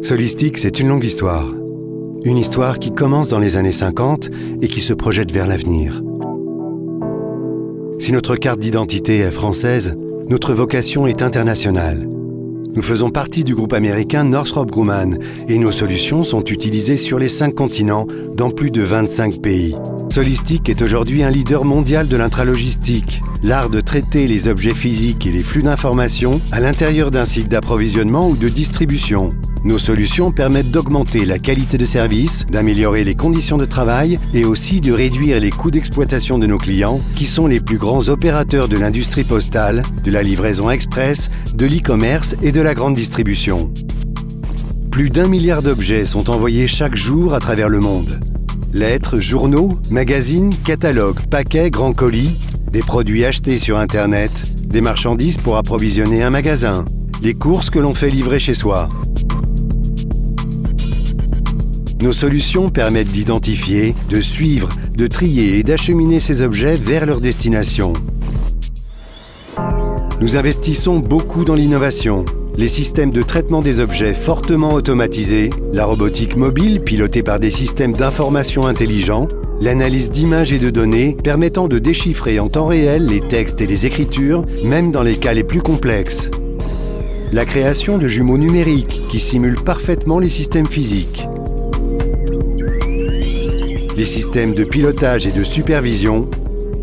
Solistic, c'est une longue histoire. Une histoire qui commence dans les années 50 et qui se projette vers l'avenir. Si notre carte d'identité est française, notre vocation est internationale. Nous faisons partie du groupe américain Northrop Grumman et nos solutions sont utilisées sur les 5 continents dans plus de 25 pays. Solistic est aujourd'hui un leader mondial de l'intralogistique, l'art de traiter les objets physiques et les flux d'informations à l'intérieur d'un site d'approvisionnement ou de distribution. Nos solutions permettent d'augmenter la qualité de service, d'améliorer les conditions de travail et aussi de réduire les coûts d'exploitation de nos clients, qui sont les plus grands opérateurs de l'industrie postale, de la livraison express, de l'e-commerce et de la grande distribution. Plus d'1 milliard d'objets sont envoyés chaque jour à travers le monde. Lettres, journaux, magazines, catalogues, paquets, grands colis, des produits achetés sur Internet, des marchandises pour approvisionner un magasin, les courses que l'on fait livrer chez soi. Nos solutions permettent d'identifier, de suivre, de trier et d'acheminer ces objets vers leur destination. Nous investissons beaucoup dans l'innovation, les systèmes de traitement des objets fortement automatisés, la robotique mobile pilotée par des systèmes d'information intelligents, l'analyse d'images et de données permettant de déchiffrer en temps réel les textes et les écritures, même dans les cas les plus complexes. La création de jumeaux numériques qui simulent parfaitement les systèmes physiques. Les systèmes de pilotage et de supervision,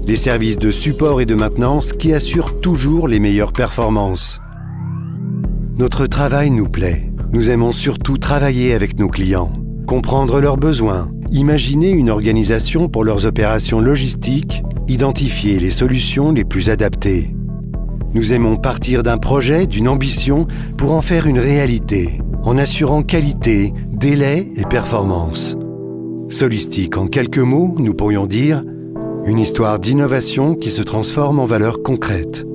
les services de support et de maintenance qui assurent toujours les meilleures performances. Notre travail nous plaît. Nous aimons surtout travailler avec nos clients, comprendre leurs besoins, imaginer une organisation pour leurs opérations logistiques, identifier les solutions les plus adaptées. Nous aimons partir d'un projet, d'une ambition, pour en faire une réalité, en assurant qualité, délai et performance. Solistic, en quelques mots, nous pourrions dire une histoire d'innovation qui se transforme en valeurs concrètes.